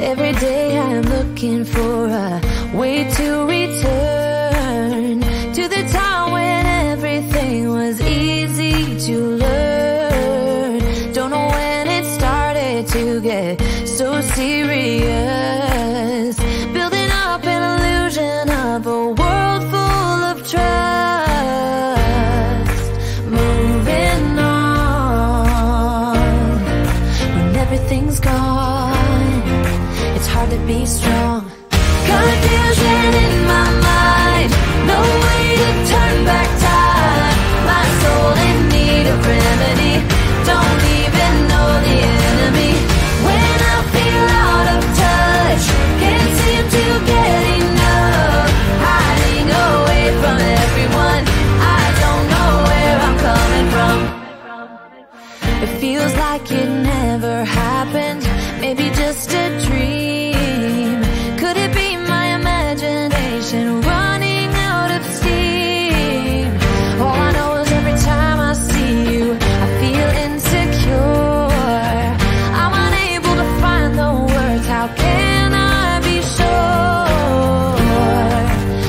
Every day I'm looking for a way to return to the time when everything was easy to learn. Don't know when it started to get so serious, building up an illusion of a world full of trust. Moving on when everything's gone, it's hard to be strong. Confusion in my mind, no way to turn back time. My soul in need of remedy, don't even know the enemy. When I feel out of touch, can't seem to get enough, hiding away from everyone, I don't know where I'm coming from. It feels like it never happened, maybe just a dream. Could it be my imagination running out of steam? All I know is every time I see you, I feel insecure. I'm unable to find the words, how can I be sure?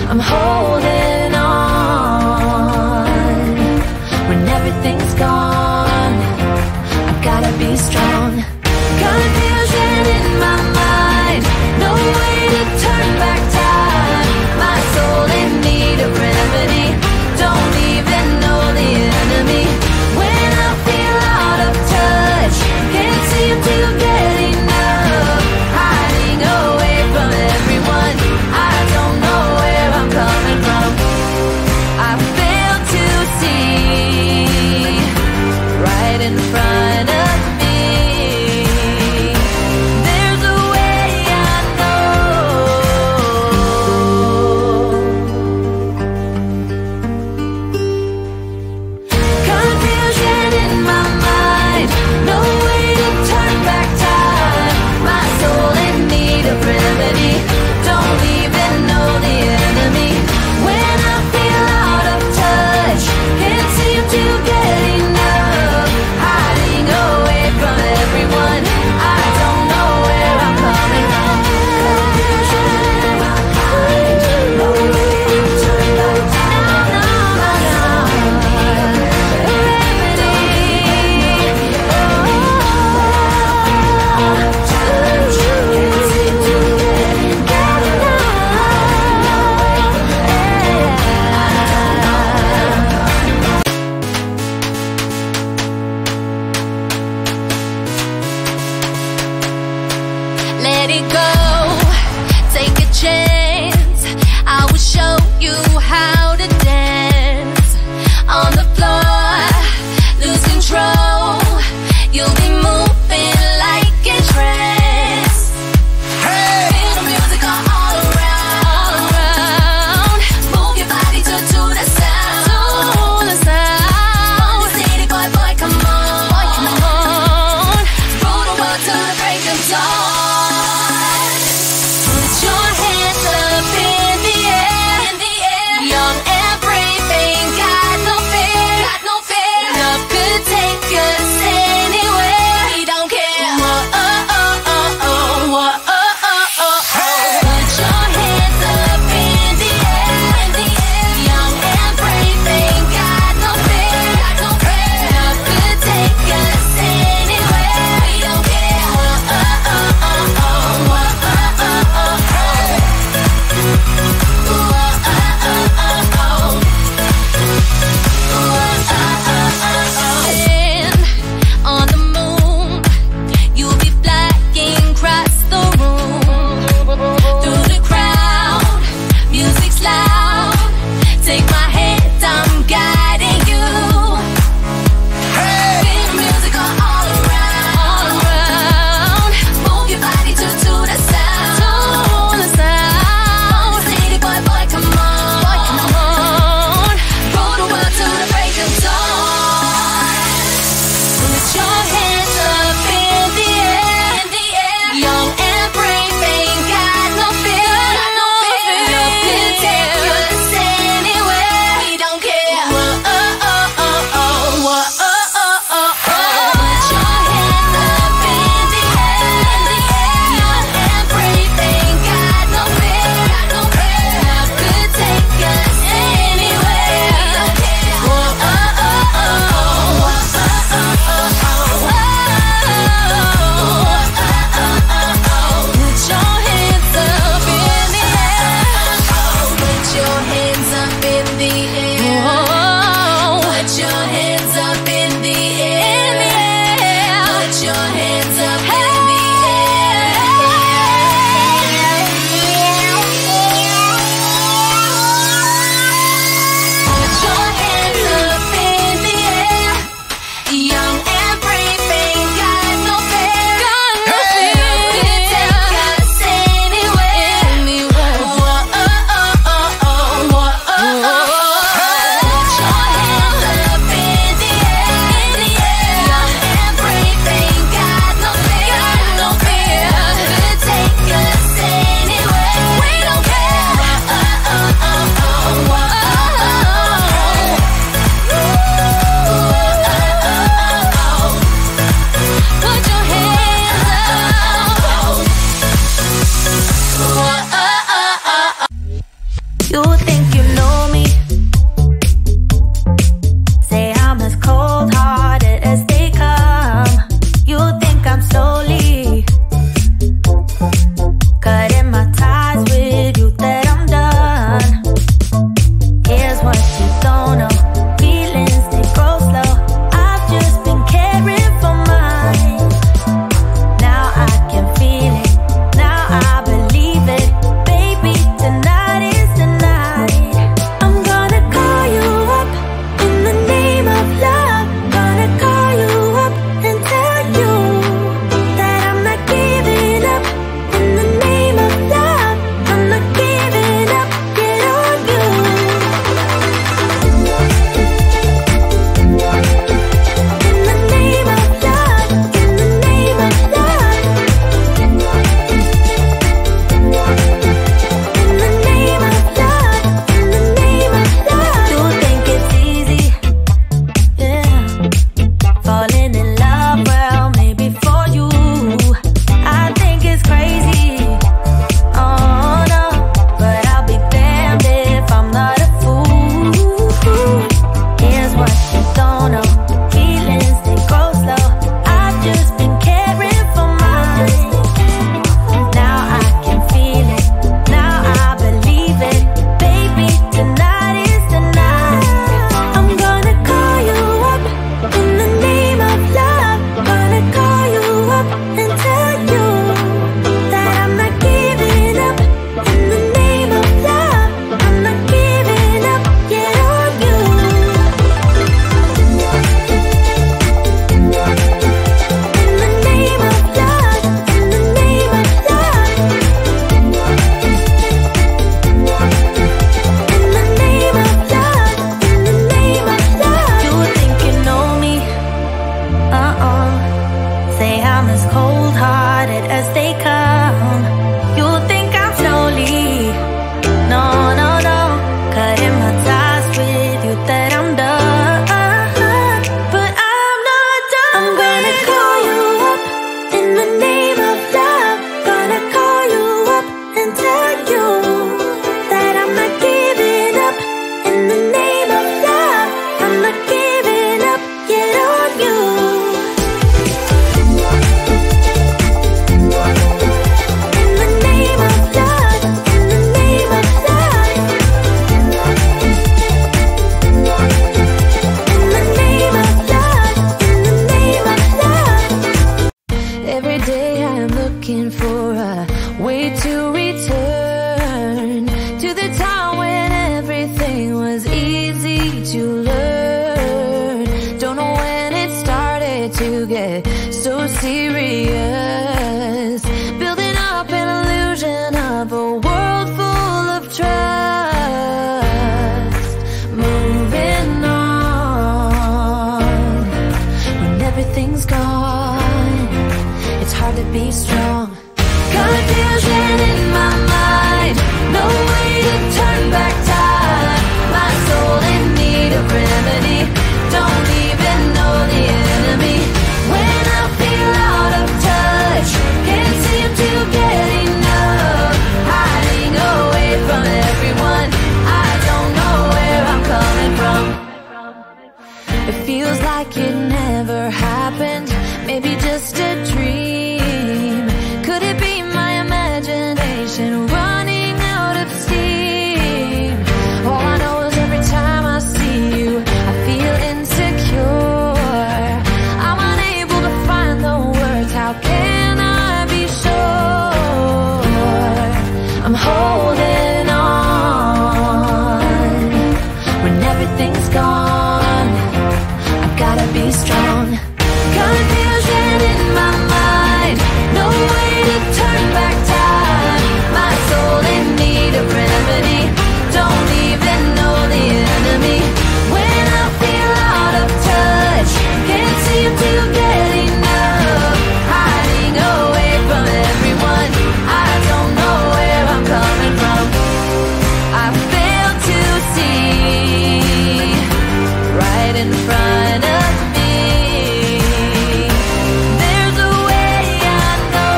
I'm holding on when everything's gone, I've gotta be strong. Confusion in my mind, no way to turn back time. My soul in need of remedy, don't even know the enemy. When I feel out of touch, can't seem to get enough, hiding away from everyone, I don't know where I'm coming from. I fail to see right in front of me. There's a way I know. Confusion in my mind, no way to turn back time. My soul in need of remedy, don't even know the enemy. When I feel out of touch, can't seem to get enough, hiding away from everyone, I don't know where I'm coming from. Confusion in my mind, no way to turn back time. My soul in need of remedy, can't seem to get Let it go, take a chance, I will show you how to dance. On the floor, lose control, you'll be moving like a trance. Feel the music all around, move your body to the sound. City boy, come on, rule the world till the break of dawn. to get so serious, building up an illusion of a world full of trust. Moving on when everything's gone, it's hard to be strong. Confusion in my mind, no way to turn back time. My soul in need of remedy, don't even know the enemy. When I feel out of touch, can't seem to get enough, hiding away from everyone, I don't know where I'm coming from. It feels like it never happened, maybe just a dream. Could it be my imagination running out of steam? All I know is every time I see you, I feel insecure. I'm unable to find the words, how can I be sure? I'm holding on when everything's gone, I've gotta be strong. Confusion in my mind, no way to turn back time. My soul in need of remedy, don't even know the enemy. When I feel out of touch, can't seem to get enough, hiding away from everyone, I don't know where I'm coming from. I fail to see right in front of me, there's a way I know.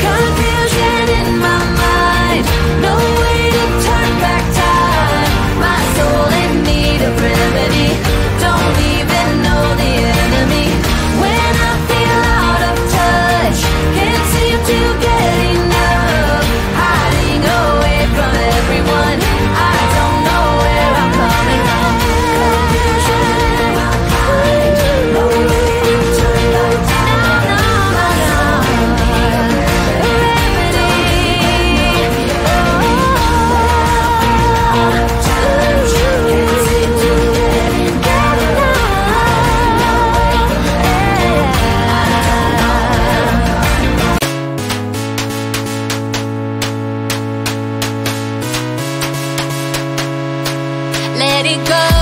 Confusion in my mind, no way to turn back time. My soul in need of remedy, don't even know the enemy. When I feel out of touch, can't seem to get enough, hiding away from everyone, I don't know where I'm coming from. Confusion in my mind, no way to turn back time. My soul in need of remedy, can't seem to get Let it go.